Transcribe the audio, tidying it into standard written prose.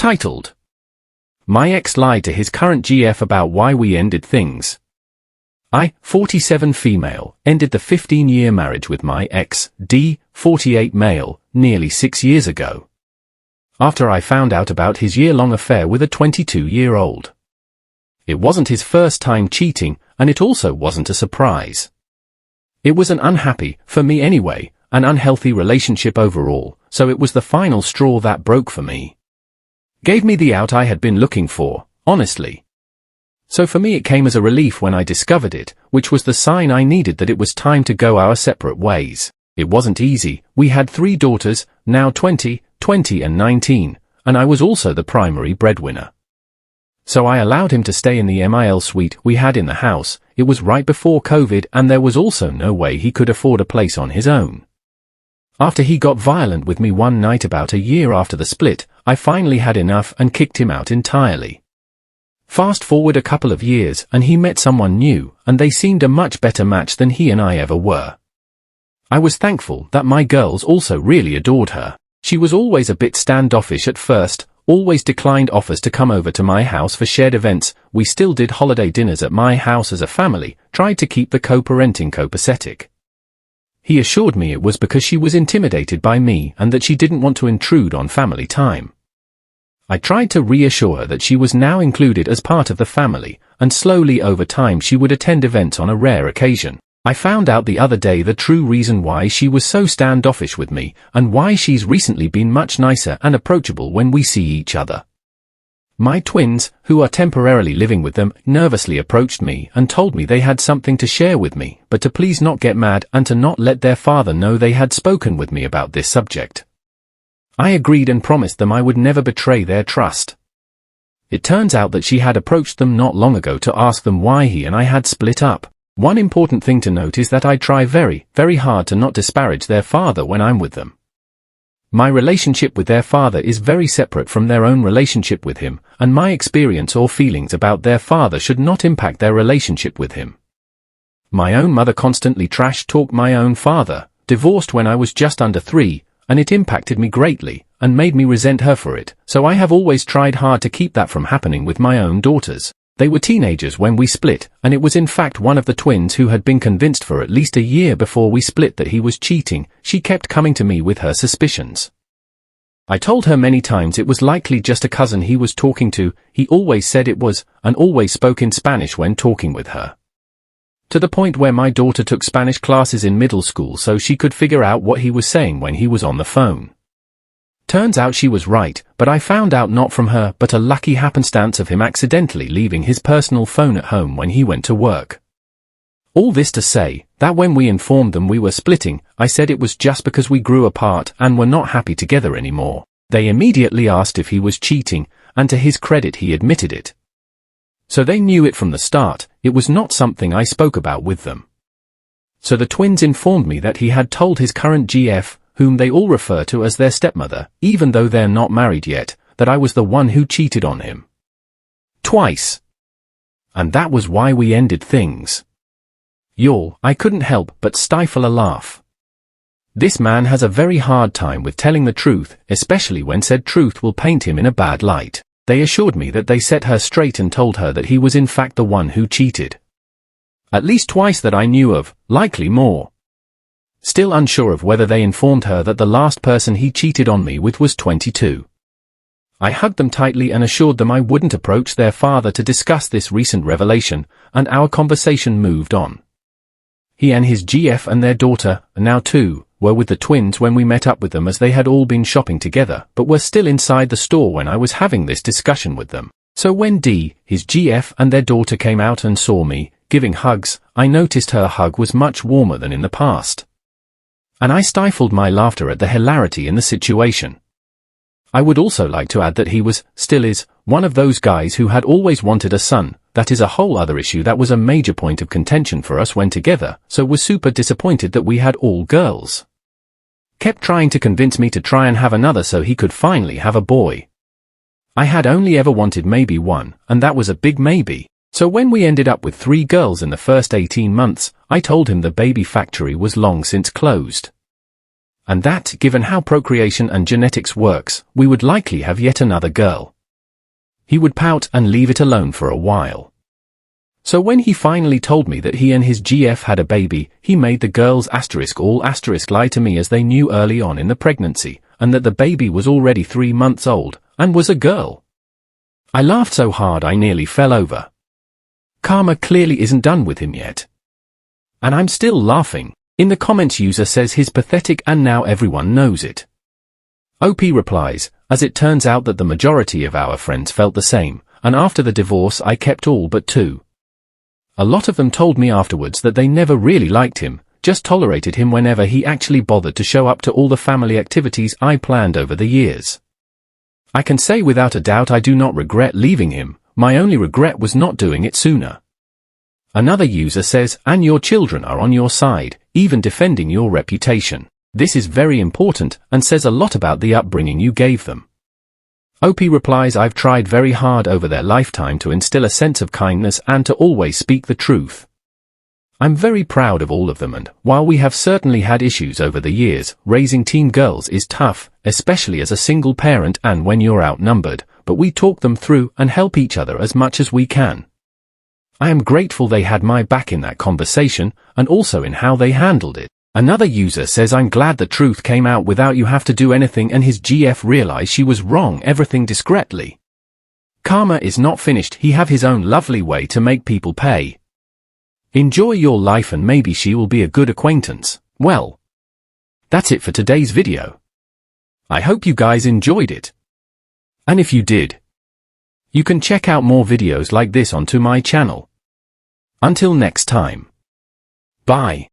Titled, My Ex Lied to His Current GF About Why We Ended Things. I, 47 female, ended the 15-year marriage with my ex, D, 48 male, nearly 6 years ago, after I found out about his year-long affair with a 22-year-old. It wasn't his first time cheating, and it also wasn't a surprise. It was an unhappy, for me anyway, an unhealthy relationship overall, so it was the final straw that broke for me. Gave me the out I had been looking for, honestly. So for me it came as a relief when I discovered it, which was the sign I needed that it was time to go our separate ways. It wasn't easy. We had 3 daughters, now 20 and 19, and I was also the primary breadwinner. So I allowed him to stay in the MIL suite we had in the house. It was right before COVID and there was also no way he could afford a place on his own. After he got violent with me one night about a year after the split, I finally had enough and kicked him out entirely. Fast forward a couple of years and he met someone new, and they seemed a much better match than he and I ever were. I was thankful that my girls also really adored her. She was always a bit standoffish at first, always declined offers to come over to my house for shared events. We still did holiday dinners at my house as a family, tried to keep the co-parenting copacetic. He assured me it was because she was intimidated by me and that she didn't want to intrude on family time. I tried to reassure her that she was now included as part of the family, and slowly over time she would attend events on a rare occasion. I found out the other day the true reason why she was so standoffish with me, and why she's recently been much nicer and approachable when we see each other. My twins, who are temporarily living with them, nervously approached me and told me they had something to share with me, but to please not get mad and to not let their father know they had spoken with me about this subject. I agreed and promised them I would never betray their trust. It turns out that she had approached them not long ago to ask them why he and I had split up. One important thing to note is that I try very, very hard to not disparage their father when I'm with them. My relationship with their father is very separate from their own relationship with him, and my experience or feelings about their father should not impact their relationship with him. My own mother constantly trash-talked my own father, divorced when I was just under 3, and it impacted me greatly, and made me resent her for it, so I have always tried hard to keep that from happening with my own daughters. They were teenagers when we split, and it was in fact one of the twins who had been convinced for at least a year before we split that he was cheating. She kept coming to me with her suspicions. I told her many times it was likely just a cousin he was talking to. He always said it was, and always spoke in Spanish when talking with her. To the point where my daughter took Spanish classes in middle school so she could figure out what he was saying when he was on the phone. Turns out she was right, but I found out not from her but a lucky happenstance of him accidentally leaving his personal phone at home when he went to work. All this to say, that when we informed them we were splitting, I said it was just because we grew apart and were not happy together anymore. They immediately asked if he was cheating, and to his credit he admitted it. So they knew it from the start. It was not something I spoke about with them. So the twins informed me that he had told his current GF, whom they all refer to as their stepmother, even though they're not married yet, that I was the one who cheated on him. Twice. And that was why we ended things. Y'all, I couldn't help but stifle a laugh. This man has a very hard time with telling the truth, especially when said truth will paint him in a bad light. They assured me that they set her straight and told her that he was in fact the one who cheated. At least twice that I knew of, likely more. Still unsure of whether they informed her that the last person he cheated on me with was 22. I hugged them tightly and assured them I wouldn't approach their father to discuss this recent revelation, and our conversation moved on. He and his GF and their daughter, now 2, were with the twins when we met up with them as they had all been shopping together, but were still inside the store when I was having this discussion with them. So when D, his GF and their daughter came out and saw me, giving hugs, I noticed her hug was much warmer than in the past. And I stifled my laughter at the hilarity in the situation. I would also like to add that he was, still is, one of those guys who had always wanted a son. That is a whole other issue that was a major point of contention for us when together, so was super disappointed that we had all girls. Kept trying to convince me to try and have another so he could finally have a boy. I had only ever wanted maybe one, and that was a big maybe. So when we ended up with 3 girls in the first 18 months, I told him the baby factory was long since closed. And that, given how procreation and genetics works, we would likely have yet another girl. he would pout and leave it alone for a while. So when he finally told me that he and his GF had a baby, he made the girls all lie to me, as they knew early on in the pregnancy, and that the baby was already 3 months old, and was a girl. I laughed so hard I nearly fell over. Karma clearly isn't done with him yet. And I'm still laughing. In the comments, user says he's pathetic and now everyone knows it. OP replies, as it turns out that the majority of our friends felt the same, and after the divorce I kept all but 2. A lot of them told me afterwards that they never really liked him, just tolerated him whenever he actually bothered to show up to all the family activities I planned over the years. I can say without a doubt I do not regret leaving him, my only regret was not doing it sooner. Another user says, and your children are on your side, even defending your reputation. This is very important, and says a lot about the upbringing you gave them. OP replies, I've tried very hard over their lifetime to instill a sense of kindness and to always speak the truth. I'm very proud of all of them, and while we have certainly had issues over the years, raising teen girls is tough, especially as a single parent and when you're outnumbered, but we talk them through and help each other as much as we can. I am grateful they had my back in that conversation, and also in how they handled it. Another user says, I'm glad the truth came out without you have to do anything, and his GF realized she was wrong, everything discreetly. Karma is not finished, he have his own lovely way to make people pay. Enjoy your life and maybe she will be a good acquaintance. Well, that's it for today's video. I hope you guys enjoyed it. And if you did, you can check out more videos like this onto my channel. Until next time. Bye.